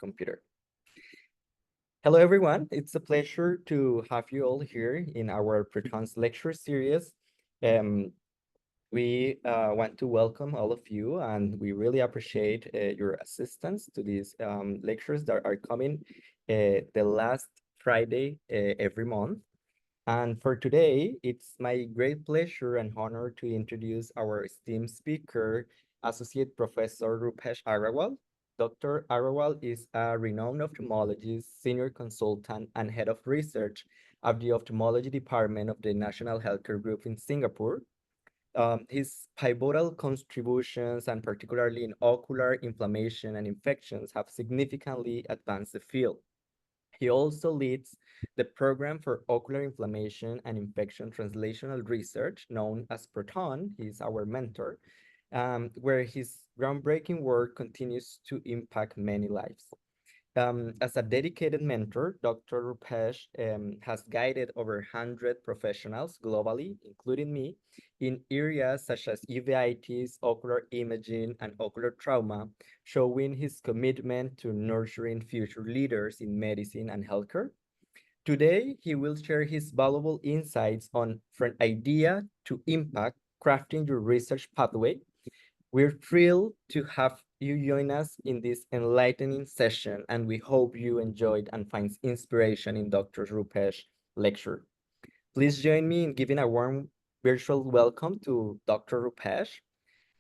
computer. Hello, everyone. It's a pleasure to have you all here in our pre-trans lecture series. Um, we want to welcome all of you, and we really appreciate your assistance to these lectures that are coming the last Friday every month. And for today, it's my great pleasure and honor to introduce our esteemed speaker, Associate Professor Rupesh Agrawal. Dr. Agrawal is a renowned ophthalmologist, senior consultant, and head of research of the Ophthalmology Department of the National Healthcare Group in Singapore. His pivotal contributions, and particularly in ocular inflammation and infections, have significantly advanced the field. He also leads the Program for Ocular Inflammation and Infection Translational Research, known as Proton. He's our mentor, where his groundbreaking work continues to impact many lives. As a dedicated mentor, Dr. Rupesh has guided over 100 professionals globally, including me, in areas such as uveitis, ocular imaging, and ocular trauma, showing his commitment to nurturing future leaders in medicine and healthcare. Today, he will share his valuable insights on from idea to impact, crafting your research pathway. We're thrilled to have you join us in this enlightening session, and we hope you enjoyed and find inspiration in Dr. Rupesh's lecture. Please join me in giving a warm virtual welcome to Dr. Rupesh.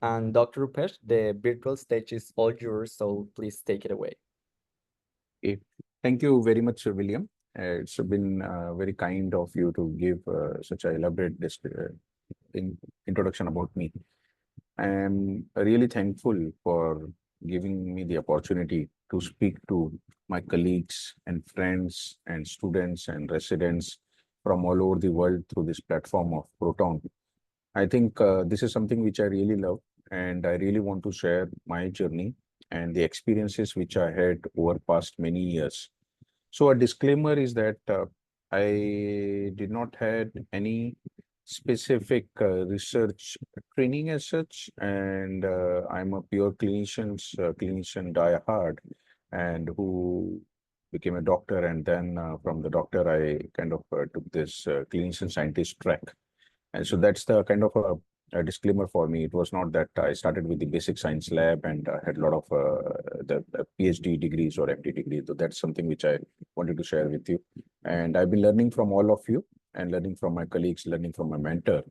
And Dr. Rupesh, the virtual stage is all yours, so please take it away. Okay. Thank you very much, William. It's been very kind of you to give such an elaborate introduction about me. I am really thankful for giving me the opportunity to speak to my colleagues and friends and students and residents from all over the world through this platform of Proton. I think this is something which I really love, and I really want to share my journey and the experiences which I had over past many years. So a disclaimer is that I did not had any specific research training as such, and I'm a pure clinician diehard, and who became a doctor, and then from the doctor I kind of took this clinician scientist track. And so that's the kind of a disclaimer for me. It was not that I started with the basic science lab and had a lot of the PhD degrees or MD degrees. So that's something which I wanted to share with you. And I've been learning from all of you and learning from my colleagues, learning from my mentor.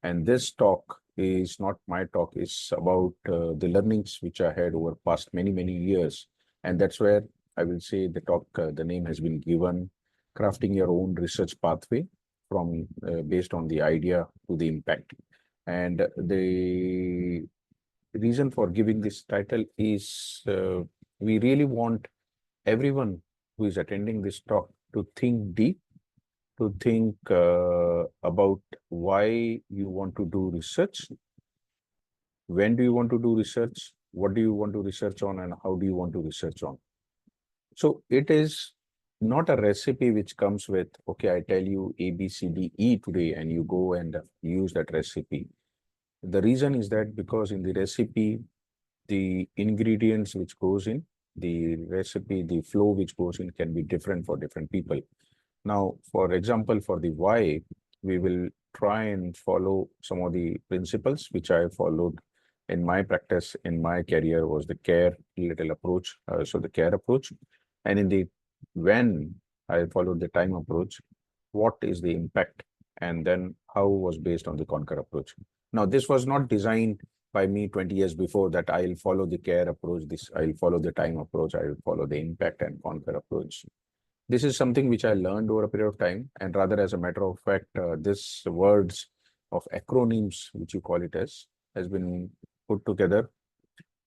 And this talk is not my talk, it's about the learnings which I had over past many, many years. And that's where I will say the talk, the name has been given, Crafting Your Own Research Pathway from based on the idea to the impact. And the reason for giving this title is we really want everyone who is attending this talk to think deep, to think about why you want to do research, when do you want to do research, what do you want to research on, and how do you want to research on. So it is not a recipe which comes with, okay, I tell you A, B, C, D, E today, and you go and use that recipe. The reason is that because in the recipe, the ingredients which goes in, the recipe, the flow which goes in can be different for different people. Now, for example, for the why, we will try and follow some of the principles which I followed in my practice, in my career, was the care little approach. So the care approach. And in the when, I followed the time approach, what is the impact, and then how was based on the conquer approach. Now, this was not designed by me 20 years before that I'll follow the care approach, this I'll follow the time approach, I will follow the impact and conquer approach. This is something which I learned over a period of time, and rather as a matter of fact, this words of acronyms, which you call it as, has been put together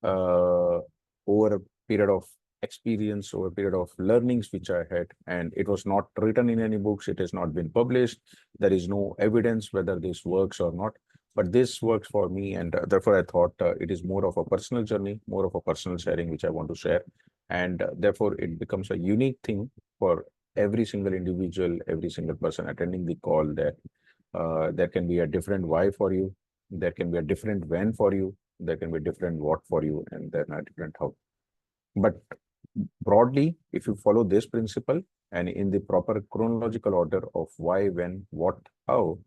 over a period of experience, over a period of learnings which I had, and it was not written in any books, it has not been published, there is no evidence whether this works or not, but this works for me, and therefore I thought it is more of a personal journey, more of a personal sharing which I want to share, and therefore it becomes a unique thing for every single individual, every single person attending the call. There there can be a different why for you, there can be a different when for you, there can be a different what for you, and then a different how. But broadly, if you follow this principle and in the proper chronological order of why, when, what, how,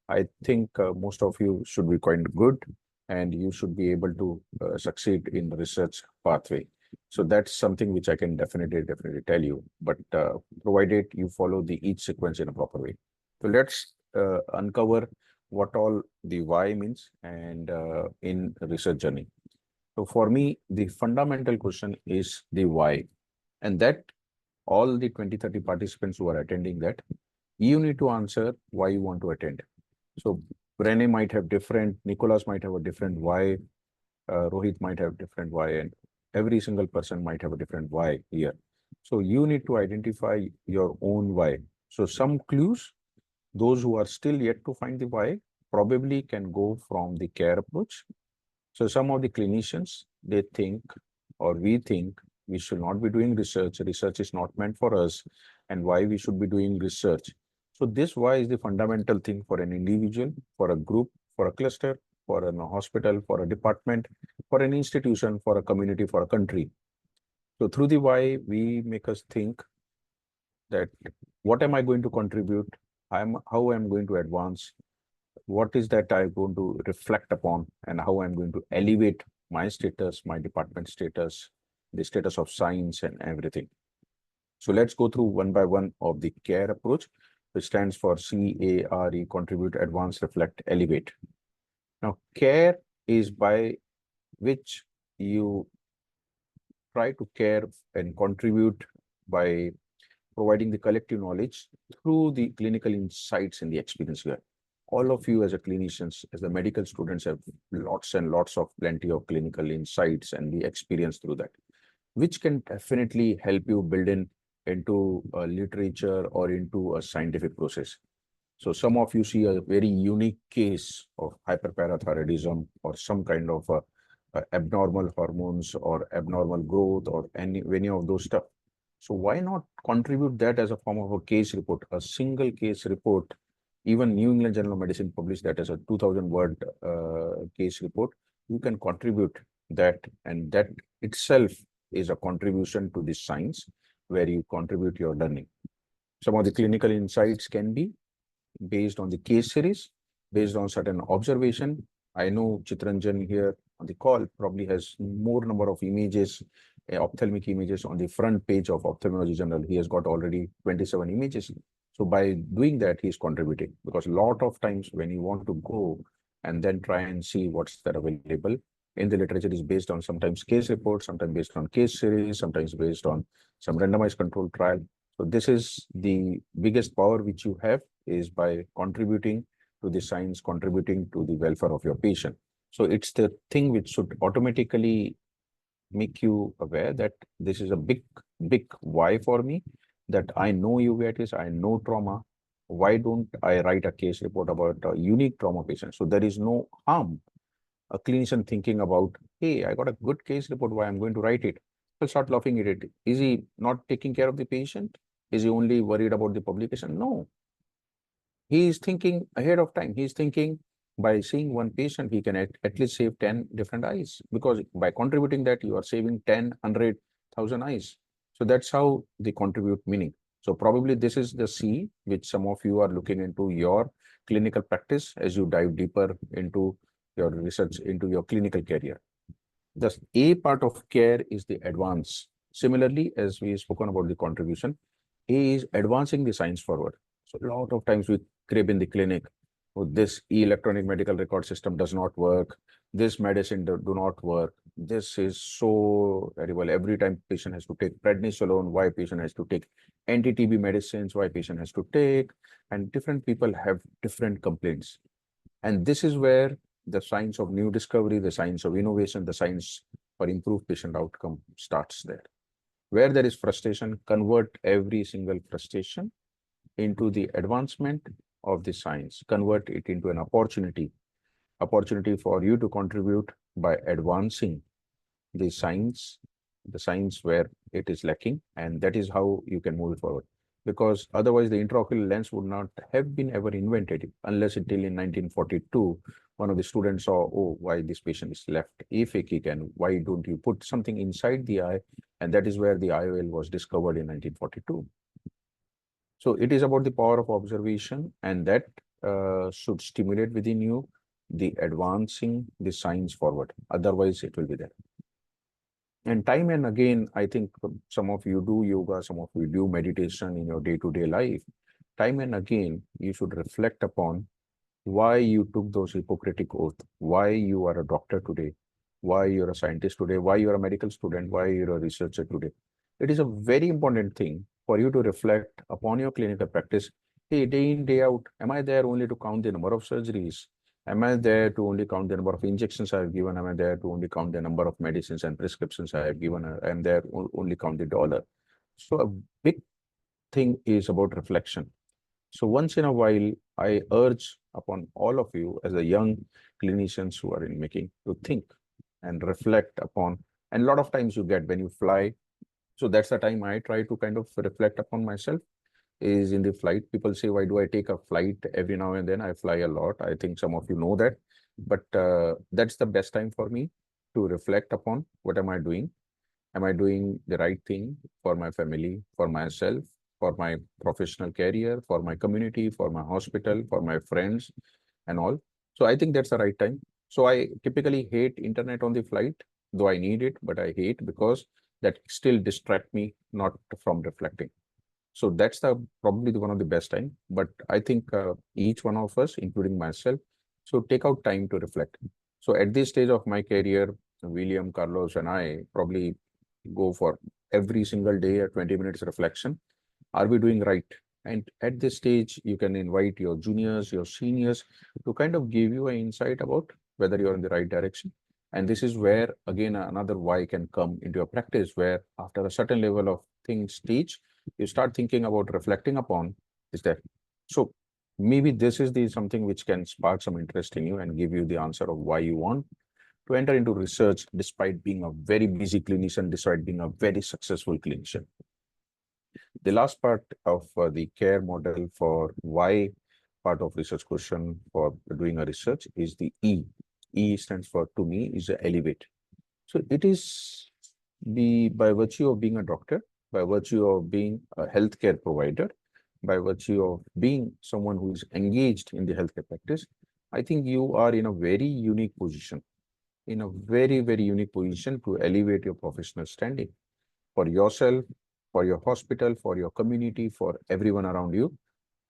I think most of you should be quite good and you should be able to succeed in the research pathway. So that's something which I can definitely tell you, but provided you follow the each sequence in a proper way. So let's uncover what all the why means and in research journey. So for me, the fundamental question is the why, and that all the 20-30 participants who are attending that, you need to answer why you want to attend. So Rene might have different, Nicholas might have a different why, Rohit might have different why, and every single person might have a different why here. So you need to identify your own why. So some clues, those who are still yet to find the why, probably can go from the care approach. So some of the clinicians, they think, or we think, we should not be doing research. Research is not meant for us, and why we should be doing research. So this why is the fundamental thing for an individual, for a group, for a cluster, for a hospital, for a department, for an institution, for a community, for a country. So through the why, we make us think that what am I going to contribute? How I'm going to advance? What is that I'm going to reflect upon, and how I'm going to elevate my status, my department status, the status of science and everything. So let's go through one by one of the CARE approach, which stands for CARE, contribute, advance, reflect, elevate. Now, CARE is by which you try to care and contribute by providing the collective knowledge through the clinical insights and the experience you have. All of you as a clinicians, as the medical students, have lots and lots of plenty of clinical insights and the experience through that, which can definitely help you build in into a literature or into a scientific process. So some of you see a very unique case of hyperparathyroidism or some kind of abnormal hormones or abnormal growth or any of those stuff. So why not contribute that as a form of a case report, a single case report? Even New England Journal of Medicine published that as a 2,000-word case report. You can contribute that, and that itself is a contribution to this science where you contribute your learning. Some of the clinical insights can be based on the case series, based on certain observation. I know Chitranjan here on the call probably has more number of images, ophthalmic images on the front page of Ophthalmology Journal. He has got already 27 images. So by doing that, he's contributing, because a lot of times when you want to go and then try and see what's there available in the literature is based on sometimes case reports, sometimes based on case series, sometimes based on some randomized controlled trial. So this is the biggest power which you have, is by contributing to the science, contributing to the welfare of your patient. So it's the thing which should automatically make you aware that this is a big why for me, that I know uveitis, I know trauma. Why don't I write a case report about a unique trauma patient? So there is no harm a clinician thinking about, hey, I got a good case report, why I'm going to write it. He'll start laughing at it. Is he not taking care of the patient? Is he only worried about the publication? No. He is thinking ahead of time. He's thinking by seeing one patient, he can at least save 10 different eyes, because by contributing that, you are saving 10, 100,000 eyes. So that's how they contribute meaning. So probably this is the C, which some of you are looking into your clinical practice as you dive deeper into your research, into your clinical career. The A part of care is the advance. Similarly, as we spoken about the contribution, A is advancing the science forward. So a lot of times we crib in the clinic, oh, this electronic medical record system does not work, this medicine do not work, this is so terrible. Every time patient has to take prednisolone, why patient has to take anti-TB medicines, why patient has to take, and different people have different complaints. And this is where the science of new discovery, the science of innovation, the science for improved patient outcome starts there. Where there is frustration, convert every single frustration into the advancement of the science, convert it into an opportunity for you to contribute by advancing the science where it is lacking, and that is how you can move it forward. Because otherwise the intraocular lens would not have been ever invented unless until in 1942 one of the students saw, oh, why this patient is left aphakic, and why don't you put something inside the eye And that is where the IOL was discovered in 1942. So it is about the power of observation, and that should stimulate within you the advancing the science forward. Otherwise, it will be there. And time and again, I think some of you do yoga, some of you do meditation in your day-to-day life. Time and again, you should reflect upon why you took those Hippocratic oath, why you are a doctor today, why you're a scientist today, why you're a medical student, why you're a researcher today. It is a very important thing for you to reflect upon your clinical practice. Hey, day in, day out, am I there only to count the number of surgeries? Am I there to only count the number of injections I have given? Am I there to only count the number of medicines and prescriptions I have given? I am there only count the dollar. So a big thing is about reflection. So once in a while, I urge upon all of you as a young clinicians who are in making to think and reflect upon. And a lot of times you get when you fly. So that's the time I try to kind of reflect upon myself is in the flight. People say, why do I take a flight every now and then? I fly a lot. I think some of you know that. But that's the best time for me to reflect upon what am I doing? Am I doing the right thing for my family, for myself, for my professional career, for my community, for my hospital, for my friends and all? So I think that's the right time. So I typically hate internet on the flight, though I need it, but I hate because that still distract me not from reflecting. So that's the probably one of the best time. But I think each one of us, including myself, so take out time to reflect. So at this stage of my career, William, Carlos, and I probably go for every single day a 20 minutes reflection. Are we doing right? And at this stage, you can invite your juniors, your seniors to kind of give you an insight about whether you're in the right direction. And this is where, again, another why can come into your practice, where after a certain level of things teach, you start thinking about reflecting upon is that. So maybe this is the something which can spark some interest in you and give you the answer of why you want to enter into research despite being a very busy clinician, despite being a very successful clinician. The last part of the care model for why part of research question for doing a research is the E. E stands for, to me, is a elevate. So it is the by virtue of being a doctor, by virtue of being a healthcare provider, by virtue of being someone who is engaged in the healthcare practice, I think you are in a very unique position, in a very, very unique position to elevate your professional standing for yourself, for your hospital, for your community, for everyone around you.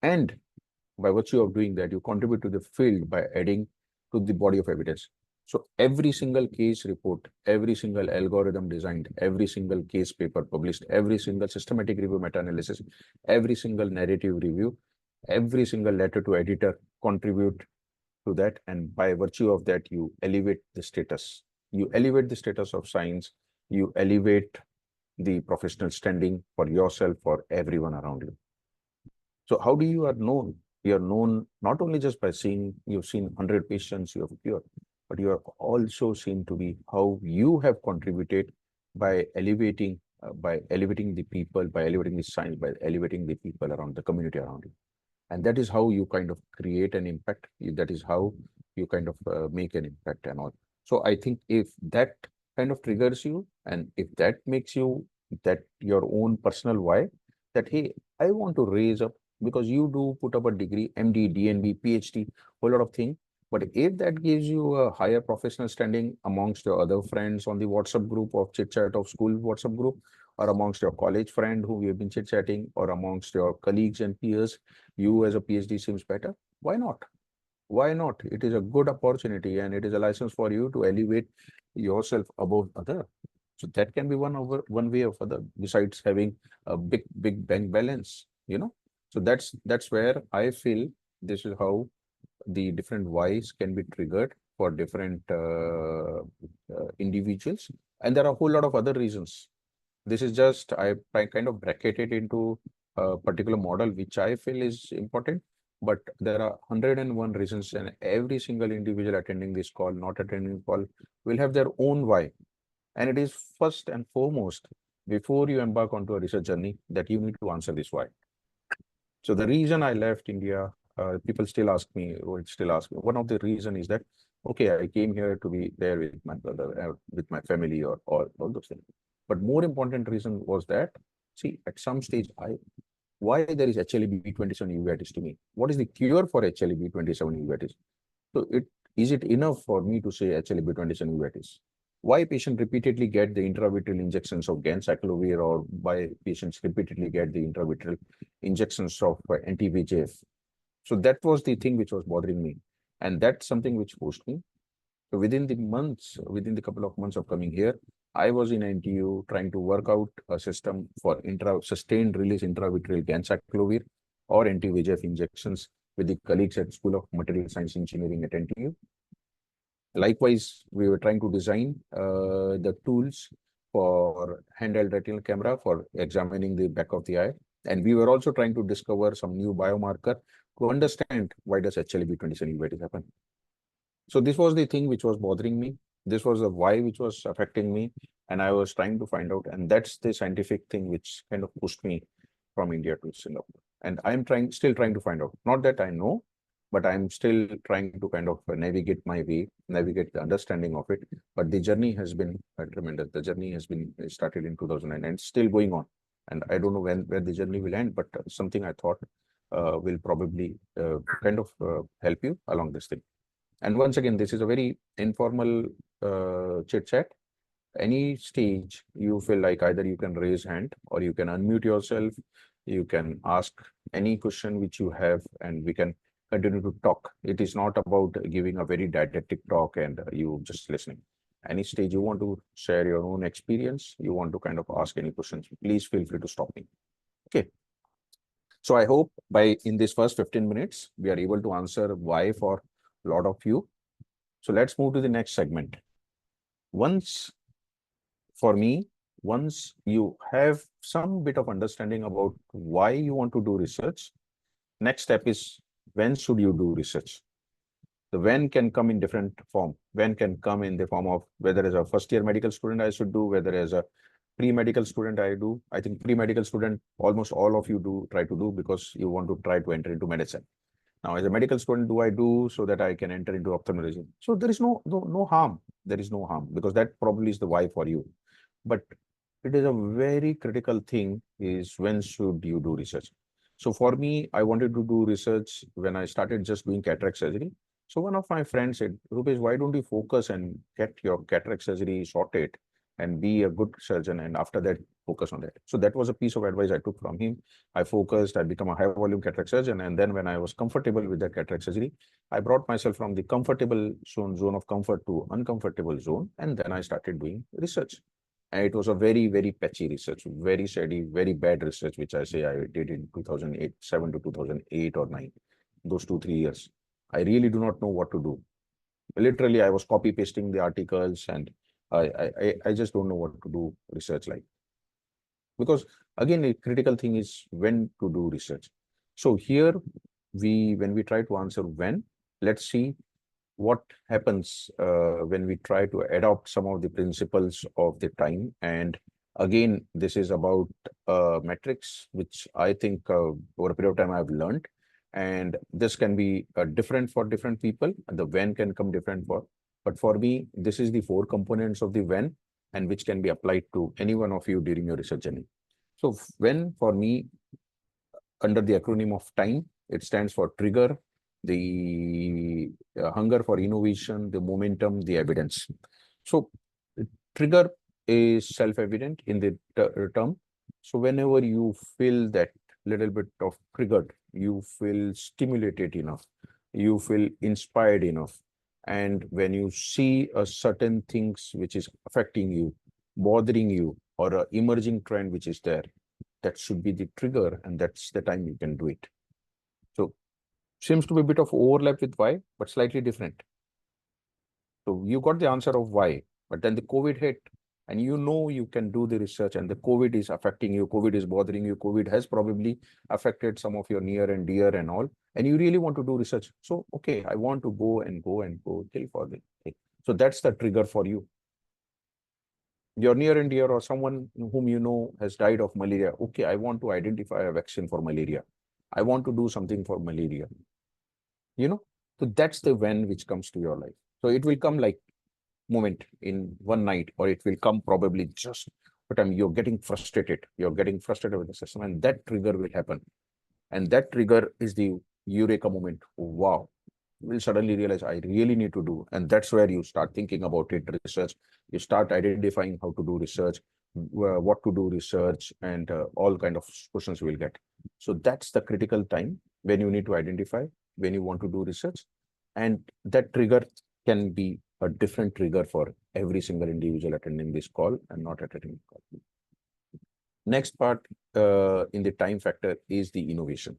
And by virtue of doing that, you contribute to the field by adding to the body of evidence. So every single case report, every single algorithm designed, every single case paper published, every single systematic review meta-analysis, every single narrative review, every single letter to editor contribute to that. And by virtue of that, you elevate the status. You elevate the status of science. You elevate the professional standing for yourself, for everyone around you. So how do you are known? You are known not only just by seeing, you've seen 100 patients you have cured, but you are also seen to be how you have contributed by elevating the people, by elevating the science, by elevating the people around the community around you. And that is how you kind of create an impact. That is how you kind of make an impact and all. So I think if that kind of triggers you, and if that makes you that your own personal why, that hey, I want to raise up, because you do put up a degree, MD, DNB, PhD, whole lot of things. But if that gives you a higher professional standing amongst your other friends on the WhatsApp group of chit chat of school WhatsApp group, or amongst your college friend who we have been chit chatting, or amongst your colleagues and peers, you as a PhD seems better. Why not? Why not? It is a good opportunity, and it is a license for you to elevate yourself above other. So that can be one way of other, besides having a big bank balance, you know. So that's where I feel this is how the different whys can be triggered for different individuals, and there are a whole lot of other reasons. This is just I kind of bracket it into a particular model which I feel is important, but there are 101 reasons, and every single individual attending this call, not attending call, will have their own why. And it is first and foremost, before you embark onto a research journey, that you need to answer this why. So the reason I left India, people still ask me, or still ask me, one of the reason is that, okay, I came here to be there with my brother, with my family, or all those things. But more important reason was that, see, at some stage, why there is HLA-B27 uveitis to me? What is the cure for HLA-B27 uveitis? So is it enough for me to say HLA-B27 uveitis? Why patients repeatedly get the intravitreal injections of ganciclovir, or why patients repeatedly get the intravitreal injections of anti-VEGF? So that was the thing which was bothering me. And that's something which pushed me. So within the couple of months of coming here, I was in NTU trying to work out a system for sustained release intravitreal ganciclovir or anti-VEGF injections with the colleagues at School of Material Science Engineering at NTU. Likewise, we were trying to design the tools for handheld retinal camera for examining the back of the eye. And we were also trying to discover some new biomarker to understand why does HLA-B27 uveitis happen. So this was the thing which was bothering me. This was the why which was affecting me. And I was trying to find out. And that's the scientific thing which kind of pushed me from India to Singapore. And I'm still trying to find out. Not that I know, but I'm still trying to kind of navigate my way, navigate the understanding of it. But the journey has been tremendous. The journey has been started in 2009 and still going on. And I don't know where the journey will end, but something I thought will probably kind of help you along this thing. And once again, this is a very informal chit chat. Any stage you feel like either you can raise hand or you can unmute yourself. You can ask any question which you have, and we can continue to talk. It is not about giving a very didactic talk and you just listening. Any stage you want to share your own experience, you want to kind of ask any questions, please feel free to stop me. Okay. So I hope in this first 15 minutes, we are able to answer why for a lot of you. So let's move to the next segment. Once you have some bit of understanding about why you want to do research, next step is when should you do research? The when can come in different form. When can come in the form of whether as a first year medical student I should do, whether as a pre-medical student I do. I think pre-medical student, almost all of you try to do because you want to try to enter into medicine. Now, as a medical student, do I do so that I can enter into ophthalmology? So there is no harm. There is no harm because that probably is the why for you. But it is a very critical thing is when should you do research? So for me, I wanted to do research when I started just doing cataract surgery. So one of my friends said, Rupesh, why don't you focus and get your cataract surgery sorted and be a good surgeon, and after that, focus on that. So that was a piece of advice I took from him. I focused, I became a high volume cataract surgeon. And then when I was comfortable with that cataract surgery, I brought myself from the comfortable zone of comfort to uncomfortable zone. And then I started doing research. And it was a very, very patchy research, very steady, very bad research, which I say I did in 2007 to 2008 or 9, those 2-3 years. I really do not know what to do. Literally, I was copy pasting the articles, and I just don't know what to do research like. Because again, the critical thing is when to do research. So here, when we try to answer when, let's see what happens when we try to adopt some of the principles of the time. And again, this is about metrics, which I think over a period of time I've learned. And this can be different for different people. And the when can come different but for me, this is the 4 components of the when, and which can be applied to any one of you during your research journey. So when for me, under the acronym of time, it stands for trigger, the hunger for innovation, the momentum, the evidence. So trigger is self-evident in the term. So whenever you feel that little bit of triggered, you feel stimulated enough, you feel inspired enough. And when you see a certain things which is affecting you, bothering you, or an emerging trend which is there, that should be the trigger, and that's the time you can do it. So seems to be a bit of overlap with why, but slightly different. So you got the answer of why, but then the COVID hit, and you can do the research, and the COVID is affecting you, COVID is bothering you, COVID has probably affected some of your near and dear and all, and you really want to do research. So, okay, I want to go till for the thing. So that's the trigger for you. Your near and dear or someone whom you know has died of malaria. Okay, I want to identify a vaccine for malaria. I want to do something for malaria. So that's the when which comes to your life. So it will come like moment in one night, or it will come probably just but you're getting frustrated. You're getting frustrated with the system, and that trigger will happen. And that trigger is the eureka moment. Wow. You will suddenly realize I really need to do. And that's where you start thinking about it, research. You start identifying how to do research, what to do research, and all kind of questions you will get. So that's the critical time when you need to identify when you want to do research. And that trigger can be a different trigger for every single individual attending this call and not attending the call. Next part in the time factor is the innovation.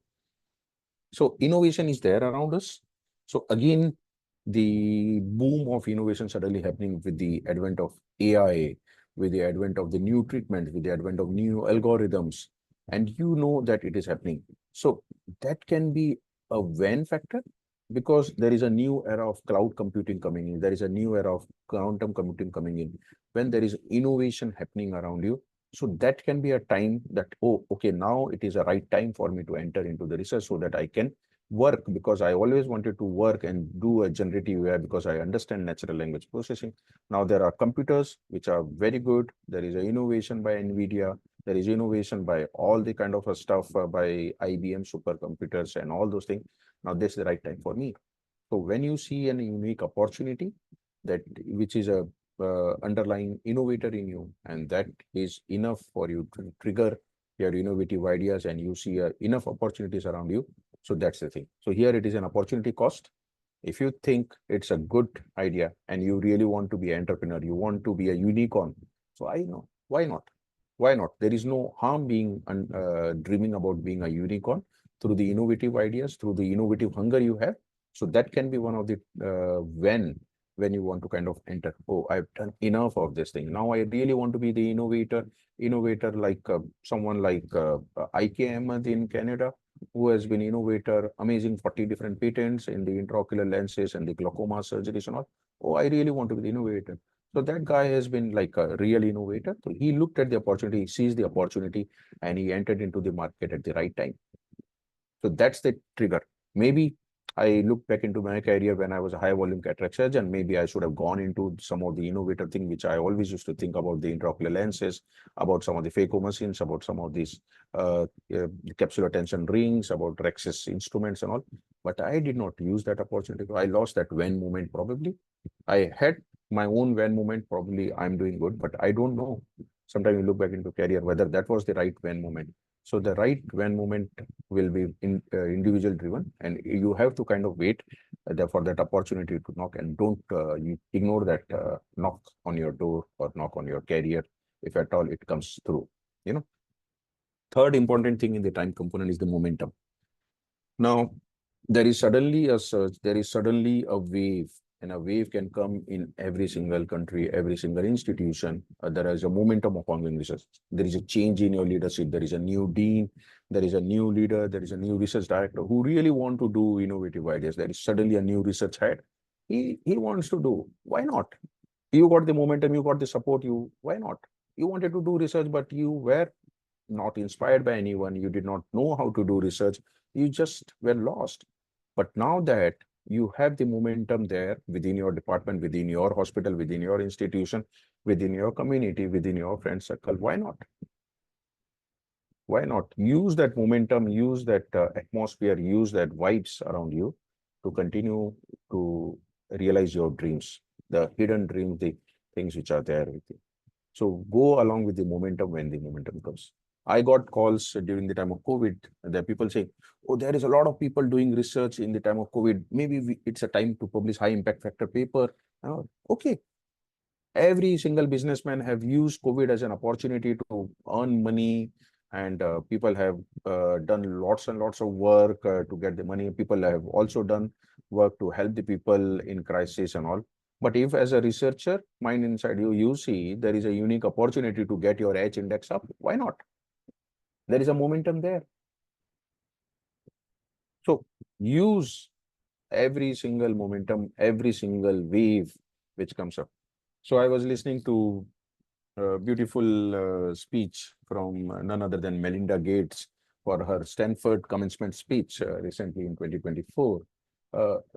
So innovation is there around us. So again, the boom of innovation suddenly happening with the advent of AI, with the advent of the new treatments, with the advent of new algorithms, and you know that it is happening. So that can be a when factor because there is a new era of cloud computing coming in. There is a new era of quantum computing coming in. When there is innovation happening around you, so that can be a time that, oh, okay, now it is a right time for me to enter into the research so that I can work, because I always wanted to work and do a generative AI because I understand natural language processing. Now there are computers which are very good. There is an innovation by NVIDIA. There is innovation by all the kind of stuff by IBM supercomputers and all those things. Now this is the right time for me. So when you see an unique opportunity that which is a underlying innovator in you, and that is enough for you to trigger your innovative ideas, and you see enough opportunities around you. So that's the thing. So here it is an opportunity cost. If you think it's a good idea and you really want to be an entrepreneur, you want to be a unicorn. So I know, why not? Why not? There is no harm being dreaming about being a unicorn through the innovative ideas, through the innovative hunger you have. So that can be one of the when you want to kind of enter, oh, I've done enough of this thing. Now I really want to be the innovator like someone like IK Ahmed in Canada, who has been innovator, amazing 40 different patents in the intraocular lenses and the glaucoma surgeries and all. Oh, I really want to be the innovator. So that guy has been like a real innovator. So he looked at the opportunity, he sees the opportunity, and he entered into the market at the right time. So that's the trigger. Maybe I look back into my career when I was a high volume cataract surgeon, maybe I should have gone into some of the innovative thing, which I always used to think about the intraocular lenses, about some of the phaco machines, about some of these capsular tension rings, about Rex's instruments and all. But I did not use that opportunity. I lost that when moment probably. I had my own when moment, probably I'm doing good, but I don't know. Sometimes you look back into career, whether that was the right when moment. So the right when moment will be individual driven, and you have to kind of wait for that opportunity to knock, and don't you ignore that knock on your door or knock on your career, if at all it comes through. You know, third important thing in the time component is the momentum. Now, there is suddenly a surge, there is suddenly a wave, and a wave can come in every single country, every single institution. There is a momentum of ongoing research. There is a change in your leadership. There is a new dean, there is a new leader, there is a new research director who really want to do innovative ideas. There is suddenly a new research head. He wants to do. Why not? You got the momentum, you got the support, why not? You wanted to do research, but you were not inspired by anyone. You did not know how to do research. You just were lost. But now that you have the momentum there within your department, within your hospital, within your institution, within your community, within your friend circle, why not? Why not use that momentum, use that atmosphere, use that vibes around you to continue to realize your dreams, the hidden dreams, the things which are there with you. So go along with the momentum when the momentum comes. I got calls during the time of COVID. There are people saying, oh, there is a lot of people doing research in the time of COVID. Maybe it's a time to publish high impact factor paper. Okay. Every single businessman have used COVID as an opportunity to earn money, and people have done lots and lots of work to get the money. People have also done work to help the people in crisis and all. But if as a researcher, mind inside you, you see there is a unique opportunity to get your H index up, why not? There is a momentum there. So use every single momentum, every single wave which comes up. So I was listening to a beautiful speech from none other than Melinda Gates for her Stanford commencement speech recently in 2024.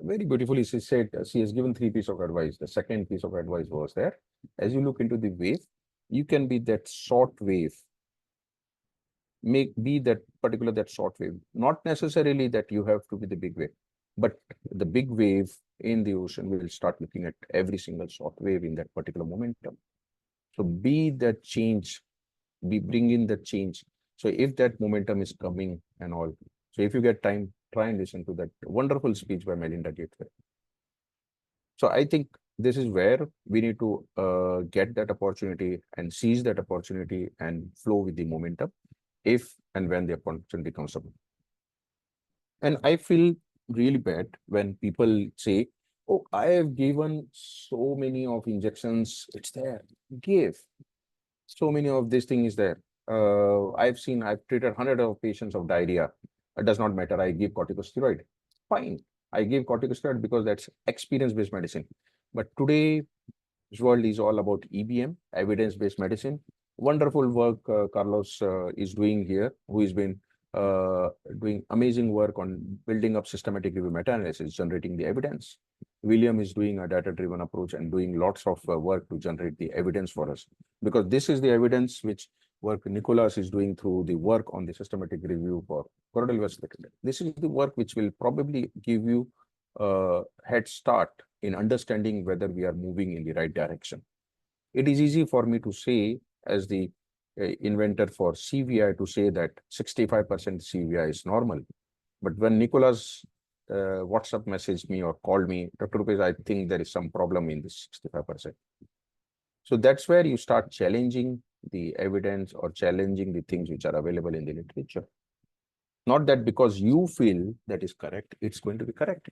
Very beautifully, she said she has given three pieces of advice. The second piece of advice was there. As you look into the wave, You can be that short wave, be that short wave. Not necessarily that you have to be the big wave, but the big wave in the ocean will start looking at every single short wave in that particular momentum. So be that change, bring in that change. So if that momentum is coming and all, so if you get time, try and listen to that wonderful speech by Melinda Gates. So I think this is where we need to get that opportunity and seize that opportunity and flow with the momentum if and when the opportunity comes up. And I feel really bad when people say, oh, I have given so many of injections, it's there, give. So many of this thing is there. I've treated hundreds of patients of diarrhea. It does not matter. I give corticosteroid. Fine. I give corticosteroid because that's experience-based medicine. But today, this world is all about EBM, evidence-based medicine. Wonderful work Carlos is doing here, who has been doing amazing work on building up systematic review meta-analysis, generating the evidence. William is doing a data-driven approach and doing lots of work to generate the evidence for us. Because this is the evidence which work Nicholas is doing through the work on the systematic review for choroidal vesicle. This is the work which will probably give you a head start in understanding whether we are moving in the right direction. It is easy for me to say, as the inventor for CVI, to say that 65% CVI is normal. But when Nicholas WhatsApp messaged me or called me, Dr. Rupesh, I think there is some problem in this 65%. So that's where you start challenging the evidence or challenging the things which are available in the literature. Not that because you feel that is correct, it's going to be correct,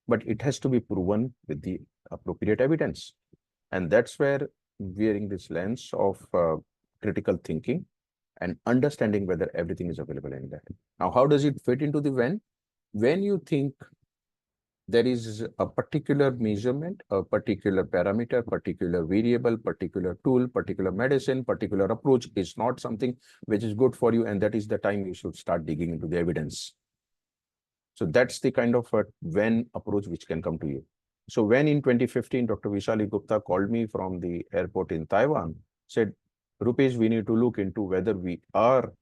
but it has to be proven with the appropriate evidence. And that's where wearing this lens of critical thinking and understanding whether everything is available in that. Now, how does it fit into the when? When you think there is a particular measurement, a particular parameter, particular variable, particular tool, particular medicine, particular approach is not something which is good for you, and that is the time you should start digging into the evidence. So that's the kind of a when approach which can come to you. So when in 2015, Dr. Vishali Gupta called me from the airport in Taiwan, said, Rupesh, we need to look into whether we are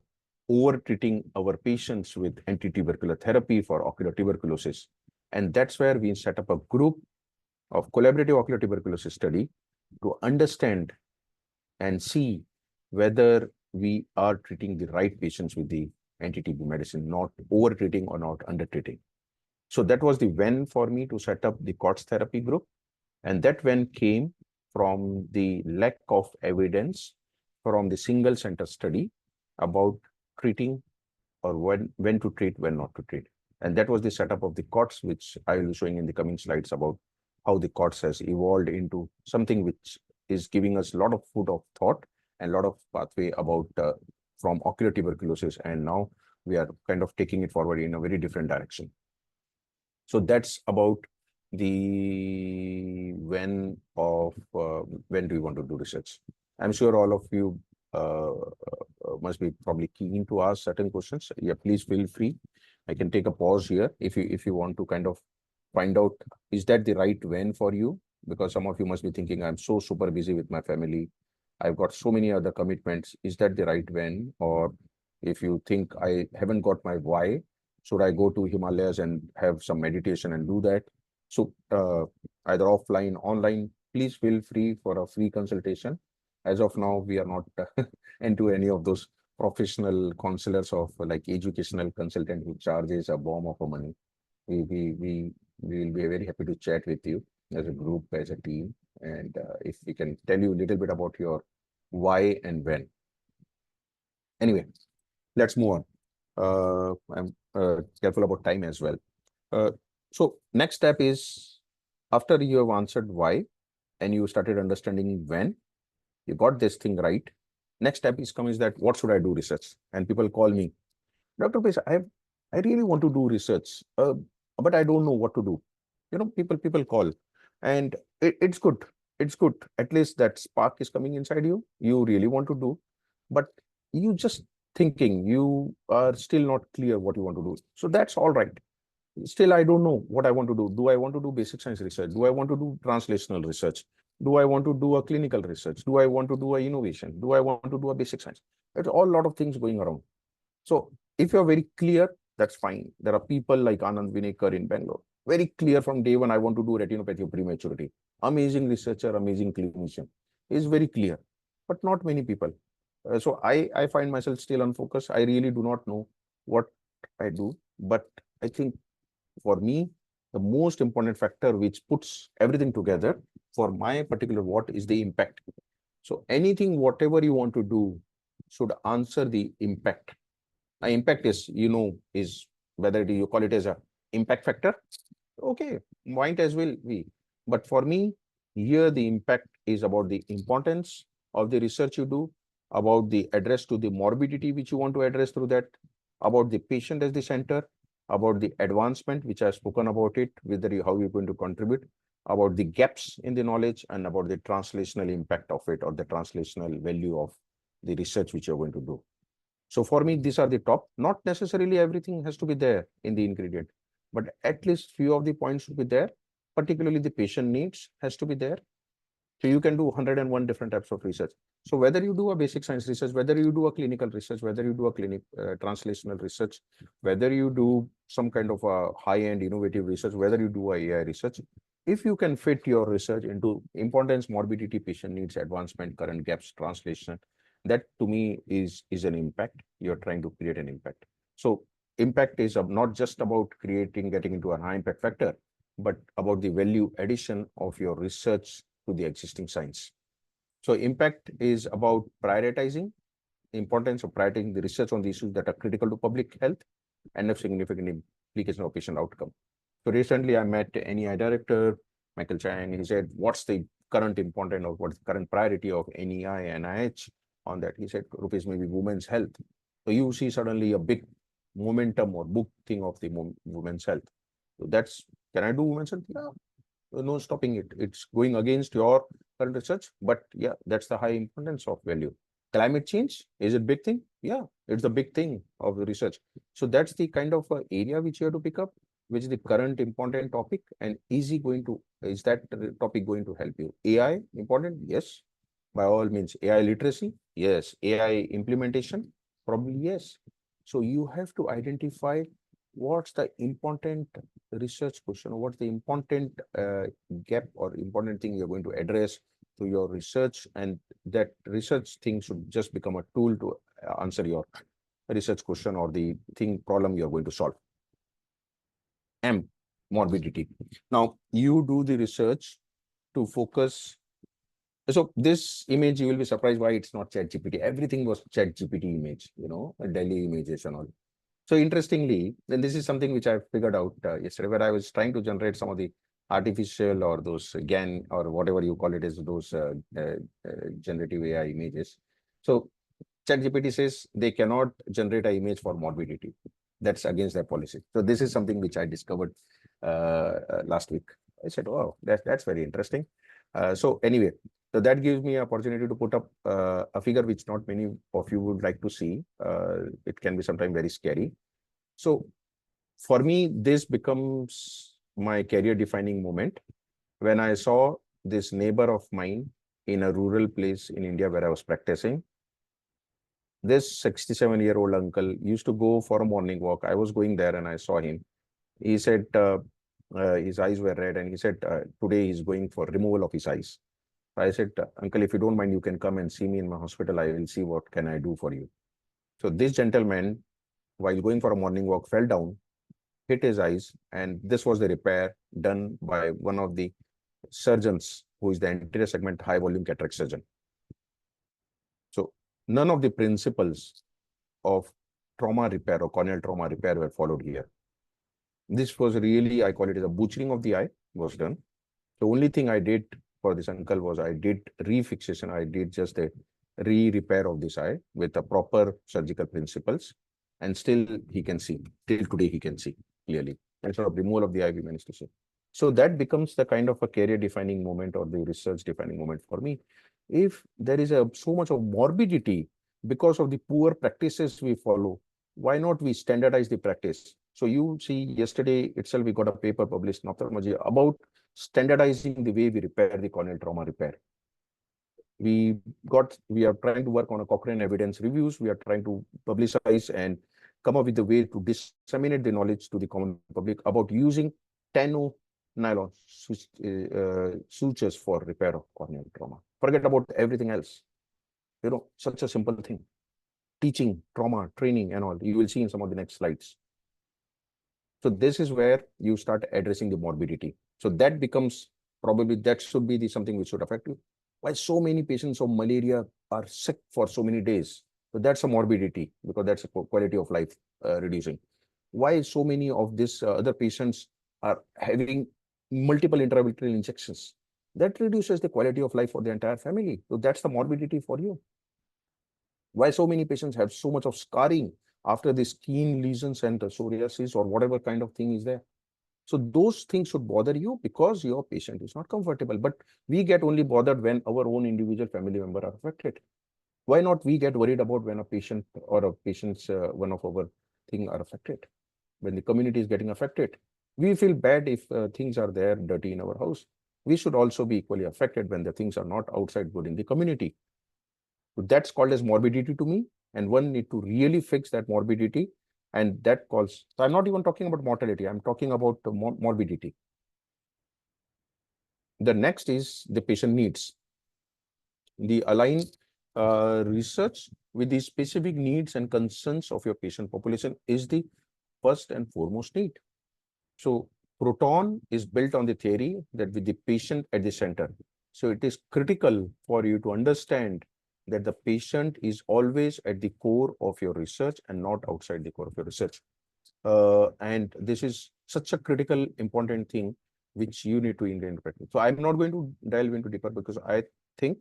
over-treating our patients with anti-tubercular therapy for ocular tuberculosis. And that's where we set up a group of collaborative ocular tuberculosis study to understand and see whether we are treating the right patients with the anti-TB medicine, not over-treating or not under-treating. So that was the when for me to set up the COTS therapy group. And that when came from the lack of evidence from the single center study about treating or when to treat, when not to treat. And that was the setup of the COTS, which I will be showing in the coming slides about how the COTS has evolved into something which is giving us a lot of food of thought and a lot of pathway about from ocular tuberculosis. And now we are kind of taking it forward in a very different direction. So that's about the when do we want to do research. I'm sure all of you must be probably keen to ask certain questions. Yeah, please feel free. I can take a pause here if you want to kind of find out, is that the right when for you? Because some of you must be thinking, I'm so super busy with my family. I've got so many other commitments. Is that the right when? Or if you think I haven't got my why, should I go to Himalayas and have some meditation and do that? So either offline, online, please feel free for a free consultation. As of now, we are not into any of those professional counselors of like educational consultant who charges a bomb of money. We will be very happy to chat with you as a group, as a team. And if we can tell you a little bit about your why and when. Anyway, let's move on. I'm careful about time as well. So next step is, after you have answered why and you started understanding when, you got this thing right. Next step is that what should I do research? And people call me, Dr. Pesh, I really want to do research, but I don't know what to do. You know, people call, and it's good. It's good. At least that spark is coming inside you. You really want to do, but you just thinking, you are still not clear what you want to do. So that's all right. Still, I don't know what I want to do. Do I want to do basic science research? Do I want to do translational research? Do I want to do a clinical research? Do I want to do a innovation? Do I want to do a basic science? There's all lot of things going around. So if you're very clear, that's fine. There are people like Anand Vinekar in Bangalore, very clear from day one, I want to do retinopathy of prematurity. Amazing researcher, amazing clinician. Is very clear, but not many people. So I find myself still unfocused. I really do not know what I do, but I think for me, the most important factor which puts everything together for my particular what is the impact. So anything, whatever you want to do, should answer the impact. Impact is, is whether you call it as a impact factor. Okay, might as well be. But for me, here the impact is about the importance of the research you do, about the address to the morbidity which you want to address through that, about the patient as the center, about the advancement which I've spoken about it, whether you, how you're going to contribute, about the gaps in the knowledge, and about the translational impact of it, or the translational value of the research which you're going to do. So for me, these are the top. Not necessarily everything has to be there in the ingredient, but at least few of the points should be there. Particularly the patient needs has to be there. So you can do 101 different types of research. So whether you do a basic science research, whether you do a clinical research, whether you do a translational research, whether you do some kind of a high-end innovative research, whether you do a AI research, if you can fit your research into importance, morbidity, patient needs, advancement, current gaps, translation, that to me is an impact. You're trying to create an impact. So impact is not just about getting into a high impact factor, but about the value addition of your research to the existing science. So impact is about prioritizing, importance of prioritizing the research on the issues that are critical to public health and have significant implication of patient outcome. So recently I met NEI director, Michael Chan. He said, what's the current important or what's the current priority of NEI, NIH on that? He said, Rupesh, maybe women's health. So you see suddenly a big momentum or book thing of the women's health. So that's, can I do women's health? Yeah, no stopping it. It's going against your current research, but yeah, that's the high importance of value. Climate change, is it big thing? Yeah, it's the big thing of the research. So that's the kind of area which you have to pick up, which is the current important topic, and is that topic going to help you? AI important? Yes, by all means. AI literacy? Yes. AI implementation? Probably yes. So you have to identify what's the important research question, or what's the important gap or important thing you're going to address to your research, and that research thing should just become a tool to answer your research question or the problem you're going to solve. M, morbidity. Now, you do the research to focus. So this image, you will be surprised why it's not ChatGPT. Everything was ChatGPT image, Delhi images and all. So interestingly, then this is something which I figured out yesterday, where I was trying to generate some of the artificial or those GAN or whatever you call it as those generative AI images. So ChatGPT says they cannot generate an image for morbidity. That's against their policy. So this is something which I discovered last week. I said, oh, that's very interesting. So anyway, so that gives me an opportunity to put up a figure which not many of you would like to see. It can be sometimes very scary. So for me, this becomes my career defining moment when I saw this neighbor of mine in a rural place in India where I was practicing. This 67-year-old uncle used to go for a morning walk. I was going there and I saw him. He said his eyes were red, and he said today he's going for removal of his eyes. I said, uncle, if you don't mind, you can come and see me in my hospital. I will see what can I do for you. So this gentleman, while going for a morning walk, fell down, hit his eyes, and this was the repair done by one of the surgeons who is the anterior segment high volume cataract surgeon. So none of the principles of trauma repair or corneal trauma repair were followed here. This was really, I call it as a butchering of the eye was done. The only thing I did for this uncle was I did refixation. I did just a re-repair of this eye with the proper surgical principles, and still he can see. Till today he can see clearly. Instead of removal of the eye, we managed to see. So that becomes the kind of a career-defining moment or the research-defining moment for me. If there is so much of morbidity because of the poor practices we follow, why not we standardize the practice? So you see, yesterday itself we got a paper published in ophthalmology about standardizing the way we repair the corneal trauma repair. We are trying to work on a Cochrane evidence reviews. We are trying to publicize and come up with a way to disseminate the knowledge to the common public about using 10 nylon sutures for repair of corneal trauma. Forget about everything else. Such a simple thing. Teaching, trauma, training, and all. You will see in some of the next slides. So this is where you start addressing the morbidity. So that becomes probably, that should be something which should affect you. Why so many patients of malaria are sick for so many days? So that's a morbidity, because that's a quality of life reducing. Why so many of these other patients are having multiple intravitreal injections? That reduces the quality of life for the entire family. So that's the morbidity for you. Why so many patients have so much of scarring after the skin lesions and psoriasis or whatever kind of thing is there? So those things should bother you because your patient is not comfortable. But we get only bothered when our own individual family member are affected. Why not we get worried about when a patient or a patient's one of our thing are affected? When the community is getting affected, we feel bad if things are there dirty in our house. We should also be equally affected when the things are not outside good in the community. So that's called as morbidity to me. And one need to really fix that morbidity. And that calls, so I'm not even talking about mortality. I'm talking about morbidity. The next is the patient needs. The align research with the specific needs and concerns of your patient population is the first and foremost need. So Proton is built on the theory that with the patient at the center. So it is critical for you to understand that the patient is always at the core of your research and not outside the core of your research. And this is such a critical, important thing which you need to interpret. So I'm not going to delve into deeper because I think